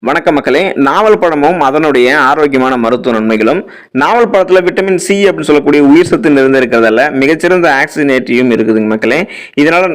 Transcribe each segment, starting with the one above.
வணக்க மக்களே. நாவல் பழமும் அதனுடைய ஆரோக்கியமான மருத்துவ நன்மைகளும். நாவல் பழத்துல விட்டமின் சி அப்படின்னு சொல்லக்கூடிய உயிர் சத்து நிறைந்து இருக்கிறதால மிகச்சிறந்த ஆக்சிஜனேற்றியும் இருக்குதுங்க மக்களே. இதனால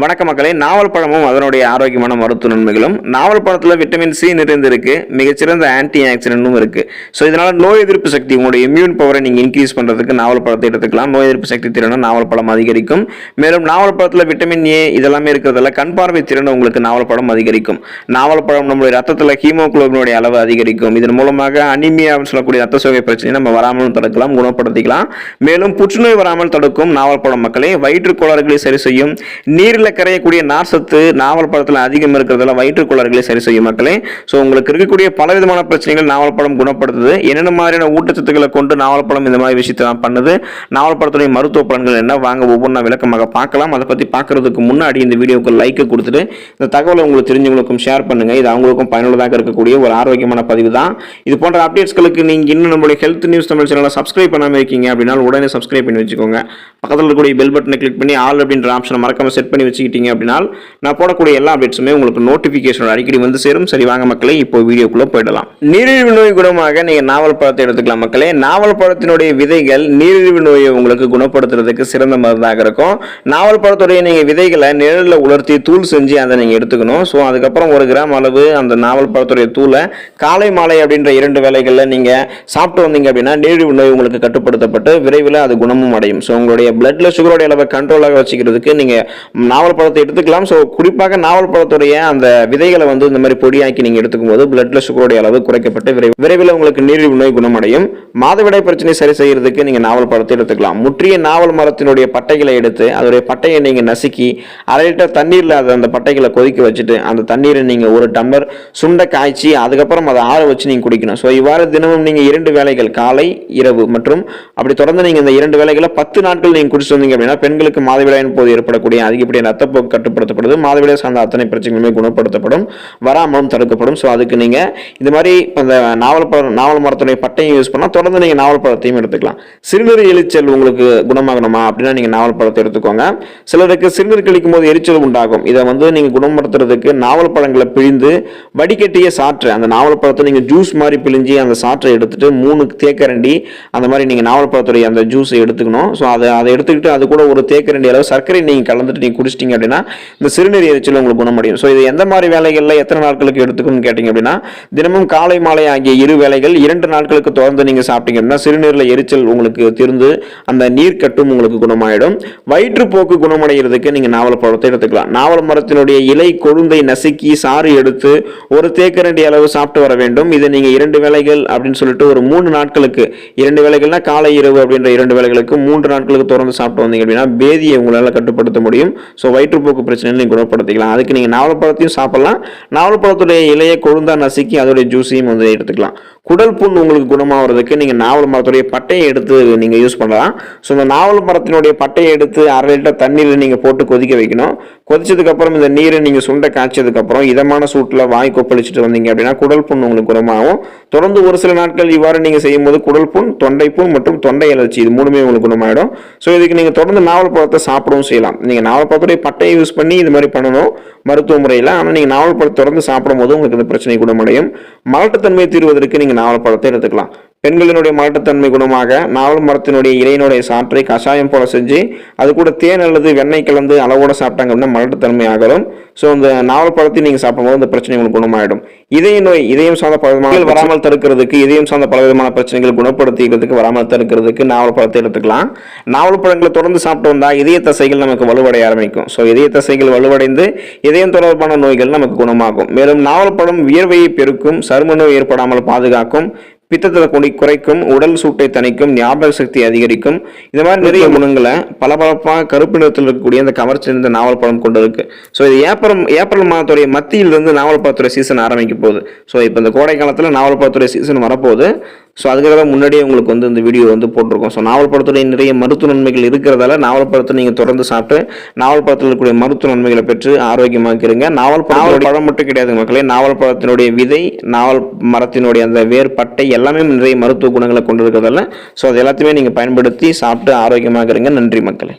வணக்க மக்களே. நாவல் பழமும் அதனுடைய ஆரோக்கியமான மருத்துவ நன்மைகளும். நாவல் பழத்தில் விட்டமின் சி நிறைந்திருக்கு, மிகச்சிறந்த ஆன்டி ஆக்சிடென்ட்டும் இருக்கு. ஸோ இதனால நோய் எதிர்ப்பு சக்தி, உங்களுடைய இம்யூன் பவரை நீங்க இன்க்ரீஸ் பண்றதுக்கு நாவல் பழத்தை எடுத்துக்கலாம். நோய் எதிர்ப்பு சக்தி திறனை நாவல் பழம் அதிகரிக்கும். மேலும் நாவல் பழத்தில் விட்டமின் ஏ இதெல்லாமே இருக்கிறதால கண் பார்வை திறனை உங்களுக்கு நாவல் பழம் அதிகரிக்கும். நாவல் பழம் நம்மளுடைய ரத்தத்தில் ஹீமோகுளோபினுடைய அளவு அதிகரிக்கும். இதன் மூலமாக அனிமியா சொல்லக்கூடிய ரத்த சோகை பிரச்சனை நம்ம வராமல் தடுக்கலாம், குணப்படுத்திக்கலாம். மேலும் புற்றுநோய் வராமல் தடுக்கும் நாவல் பழம் மக்களே. வயிற்று கோளாறுகளை சரி செய்யும். நீர் கரையக்கூடிய நார் சத்து நாவல் பழத்தில் அதிகம் இருக்கிறதுல வயிற்று கோளாறுகளை சரி செய்யும் மக்களே. ஸோ உங்களுக்கு இருக்கக்கூடிய பலவிதமான பிரச்சனைகள் நாவல் பழம் குணப்படுத்துது. என்னென்ன மாதிரியான ஊட்டச்சத்துக்களை கொண்டு நாவல் பழம் இந்த மாதிரி விஷயத்தை பண்ணுது, நாவல் பழத்துடைய மருத்துவ பலன்கள் என்ன, வாங்க ஒவ்வொன்றா விளக்கமாக பார்க்கலாம். அதை பற்றி பார்க்கறதுக்கு முன்னாடி இந்த வீடியோக்கு லைக் கொடுத்துட்டு இந்த தகவலை உங்களுக்கு தெரிஞ்சவங்களுக்கும் ஷேர் பண்ணுங்க. இது அவங்களுக்கும் பயனுள்ளதாக இருக்கக்கூடிய ஒரு ஆரோக்கியமான பதிவு தான். இது போன்ற அப்டேட்ஸ்களுக்கு நீங்க இன்னும் நம்மளுடைய ஹெல்த் நியூஸ் தமிழ் சேனலை சப்ஸ்கிரைப் பண்ணாமல் இருக்கீங்க அப்படின்னா உடனே சப்ஸ்கிரைப் பண்ணி வச்சுக்கோங்க. பக்கத்தில் இருக்கக்கூடிய பெல் பட்டனை கிளிக் பண்ணி ஆல் அப்படின்ற ஆப்ஷனை மறக்காம செட் பண்ணி வச்சுக்கிட்டீங்க அப்படின்னா நான் போடக்கூடிய எல்லா அப்டேட்ஸுமே உங்களுக்கு நோட்டிஃபிகேஷன் அடிக்கடி வந்து சேரும். சரி வாங்க மக்களே, இப்போ வீடியோக்குள்ள போயிடலாம். நீரிழிவு நோய் குணமாக நீங்க நாவல் பழத்தை எடுத்துக்கலாம் மக்களே. நாவல் பழத்தினுடைய விதைகள் நீரிழிவு நோயை உங்களுக்கு குணப்படுத்துறதுக்கு சிறந்த மருந்தாக இருக்கும். நாவல் பழத்துடைய நீங்க விதைகளை நிழலில் உலர்த்தி தூள் செஞ்சு அதை நீங்க எடுத்துக்கணும். ஸோ அதுக்கப்புறம் 1 கிராம் அளவு அந்த நாவல் பழத்துடைய தூளை காலை மாலை அப்படின்ற 2 வேளைகளில் நீங்க சாப்பிட்டு வந்தீங்க அப்படின்னா நீரிழிவு நோய் உங்களுக்கு கட்டுப்படுத்தப்பட்டு விரைவில் அது குணமும் அடையும். ஸோ உங்களுடைய பிளட்ல சுகரோடைய அளவை கண்ட்ரோலாக வச்சுக்கிறதுக்கு நீங்க நாவல் பழத்தை எடுத்துக்கலாம். ஸோ குறிப்பாக நாவல் பழத்துடைய அந்த விதைகளை வந்து இந்த மாதிரி பொடியாக்கி நீங்க எடுத்துக்கும் போது பிளட்ல சுகரோடைய அளவு குறைக்கப்பட்டு விரைவில் உங்களுக்கு நீரிழிவு நோய் குணமடையும். மாதவிடாய் பிரச்சனை சரி செய்யறதுக்கு நீங்க நாவல் பழத்தை எடுத்துக்கலாம். முற்றிய நாவல் மரத்தினுடைய பட்டைகளை எடுத்து அதோடைய பட்டையை நீங்க நசுக்கி 1/2 லிட்டர் தண்ணீர்ல அந்த பட்டைகளை கொதிக்க வச்சுட்டு அந்த தண்ணீரை நீங்க 1 டம்ளர் சுண்ட காய்ச்சி அதுக்கப்புறம் அதை ஆற வச்சு நீங்க குடிக்கணும். ஸோ இவ்வாறு தினமும் நீங்க 2 வேளைகள் காலை இரவு மற்றும் அப்படி தொடர்ந்து நீங்க இந்த 2 வேளைகளை 10 நாட்கள் நீங்க குடிச்சு வந்தீங்க அப்படின்னா பெண்களுக்கு மாதவிடாயின் போது ஏற்படக்கூடிய அதிகப்படியான ரத்தப்போக்கு கட்டுப்படுத்தப்படுது. மாதவிடாய் சார்ந்த அத்தனை பிரச்சனைகளுமே குணப்படுத்தப்படும், வராமலும் தடுக்கப்படும். ஸோ அதுக்கு நீங்க இந்த மாதிரி அந்த நாவல் மரத்துடைய பட்டையும் யூஸ் பண்ணா தொடர்ந்து நீங்க நாவல் பழத்தையும் எடுத்துக்கலாம். சிறுநீர் எரிச்சல் உங்களுக்கு குணமாகணுமா அப்படின்னா நீங்க நாவல் பழத்தை எடுத்துக்கோங்க. சிலருக்கு சிறுநீர் கழிக்கும் போது எரிச்சல் உண்டாகும். இதை வந்து நீங்க குணப்படுத்துறதுக்கு நாவல் பழங்களை பிழிந்து வடிகட்டிய சாற்று அந்த நாவல் பழத்தை நீங்க ஜூஸ் மாதிரி பிழிஞ்சி அந்த சாற்றை எடுத்துட்டு 3 தேக்கரண்டி அந்த மாதிரி நீங்க நாவல் பழத்துடைய அந்த ஜூஸை எடுத்துக்கணும். ஸோ அதை எடுத்துக்கிட்டு அது கூட 1 தேக்கரண்டி அளவு சர்க்கரை நீங்க கலந்துட்டு நீங்க குடிச்சிட்டீங்க அப்படின்னா இந்த சிறுநீர் எரிச்சல் உங்களுக்கு குணமடையும். ஸோ இது எந்த மாதிரி வேலைகளில் எத்தனை நாட்களுக்கு எடுத்துக்கணும்னு கேட்டீங்க அப்படின்னா தினமும் காலை மாலை ஆகிய 2 வேளைகள் 2 நாட்களுக்கு தொடர்ந்து நீங்க சாப்பிட்டீங்க அப்படின்னா சிறுநீர்ல எரிச்சல் உங்களுக்கு தீர்ந்து அந்த நீர் கட்டும் உங்களுக்கு குணமாயிடும். வயிற்றுப்போக்கு குணமடைகிறதுக்கு நீங்க நாவல் பழத்தை எடுத்துக்கலாம். நாவல் மரத்தினுடைய இலை கொழுந்தை நசுக்கி சாறு எடுத்து 1 தேக்கரண்டி அளவு சாப்பிட்டு வர வேண்டும். இதை நீங்க 2 வேளைகள் அப்படின்னு சொல்லிட்டு ஒரு 3 நாட்களுக்கு 2 வேளைகள்னா காலை இரவு அப்படின்ற 2 வேளைகளுக்கு 3 நாட்களுக்கு தொடர்ந்து சாப்பிட்டு வந்தீங்க அப்படின்னா பேதியை உங்களால் கட்டுப்படுத்த முடியும். ஸோ வயிற்றுப்போக்கு பிரச்சனை நீங்க குணப்படுத்திக்கலாம். அதுக்கு நீங்க நாவல் பழத்தையும் சாப்பிடலாம். நாவல் பழத்துடைய இலையை கொழுந்தா நசுக்கி அதோடைய ஜூஸையும் வந்து எடுத்துக்கலாம். குடல் புண் உங்களுக்கு குணமாகிறதுக்கு நீங்க நாவல் மரத்துடைய பட்டையை எடுத்து நீங்க யூஸ் பண்ணலாம். ஸோ இந்த நாவல் மரத்தினுடைய பட்டையை எடுத்து 1/2 லிட்டர் தண்ணீரில் நீங்க போட்டு கொதிக்க வைக்கணும். கொதிச்சதுக்கு அப்புறம் இந்த நீரை நீங்க சுண்ட காய்ச்சதுக்கு அப்புறம் இதமான சூட்டில் வாய் கொப்பளிச்சுட்டு வந்தீங்க அப்படின்னா குடல் புண் உங்களுக்கு குணமாகும். தொடர்ந்து ஒரு சில நாட்கள் இவ்வாறு நீங்க செய்யும் போது குடல் புண், தொண்டை புண் மற்றும் தொண்டை அலர்ச்சி இது 3மே உங்களுக்கு குணமாயிடும். ஸோ இதுக்கு நீங்க தொடர்ந்து நாவல் பழத்தை சாப்பிடவும் செய்யலாம். நீங்க நாவல் பழத்துடைய பட்டையை யூஸ் பண்ணி இது மாதிரி பண்ணணும் மருத்துவ முறையில். ஆனால் நீங்க நாவல் பழத்தை தொடர்ந்து சாப்பிடும் போது உங்களுக்கு இந்த பிரச்சனை குணமடையும். மலட்டுத்தன்மை தீர்வதற்கு நீங்க நாவல் பழத்தை எடுத்துக்கலாம். பெண்களினுடைய மலட்டுத்தன்மை குணமாக நாவல் மரத்தினுடைய இலையினுடைய சாற்றை கஷாயம் போல செஞ்சு அது கூட தேன் அல்லது வெண்ணெய் கலந்து அளவோட சாப்பிட்டாங்க அப்படின்னா மலட்டுத்தன்மை ஆகலும். ஸோ இந்த நாவல் பழத்தை நீங்க சாப்பிடும்போது இந்த பிரச்சனை உங்களுக்கு குணமாயிடும். இதய நோய், இதயம் சார்ந்த பலவிதமான வராமல் தடுக்கிறதுக்கு, இதயம் சார்ந்த பலவிதமான பிரச்சனைகள் குணப்படுத்திக்கிறதுக்கு வராமல் தடுக்கிறதுக்கு நாவல் பழத்தை எடுத்துக்கலாம். நாவல் பழங்களை தொடர்ந்து சாப்பிட்டு வந்தா இதய தசைகள் நமக்கு வலுவடைய ஆரம்பிக்கும். ஸோ இதய தசைகள் வலுவடைந்து இதயம் தொடர்பான நோய்கள் நமக்கு குணமாகும். மேலும் நாவல் பழம் வியர்வையை பெருக்கும், சரும நோய் ஏற்படாமல் பாதுகாக்கும், பித்தத்தை குறைக்கும், உடல் சூட்டை தணிக்கும், ஞாபக சக்தி அதிகரிக்கும். இந்த மாதிரி நிறைய குணங்களை பளபளப்பாக கருப்பு நிறத்தில் இருக்கக்கூடிய இந்த கவர்ச்சியிருந்த நாவல் பழம் கொண்டு இருக்கு. ஸோ இது ஏப்ரல் மாதத்துடைய மத்தியிலிருந்து நாவல் பழத்துடைய சீசன் ஆரம்பிக்க போகுது. ஸோ இப்போ இந்த கோடை காலத்தில் நாவல் பழத்துடைய சீசன் வரப்போகுது. ஸோ அதுக்காக தான் முன்னாடியே உங்களுக்கு வந்து இந்த வீடியோ வந்து போட்டிருக்கோம். ஸோ நாவல் பழத்துடைய நிறைய மருத்துவ நன்மைகள் இருக்கிறதால நாவல் பழத்தை நீங்கள் தொடர்ந்து சாப்பிட்டு நாவல் பழத்தில் இருக்கக்கூடிய மருத்துவ நன்மைகளை பெற்று ஆரோக்கியமாக்கிறீங்க. நாவல் பழம் மட்டும் கிடையாது மக்களே, நாவல் பழத்தினுடைய விதை, நாவல் மரத்தினுடைய அந்த வேர் பட்டை எல்லாமே நிறைய மருத்துவ குணங்களை கொண்டு இருக்கிறதால ஸோ அது எல்லாத்தையுமே நீங்கள் பயன்படுத்தி சாப்பிட்டு ஆரோக்கியமாகிறீங்க. நன்றி மக்களே.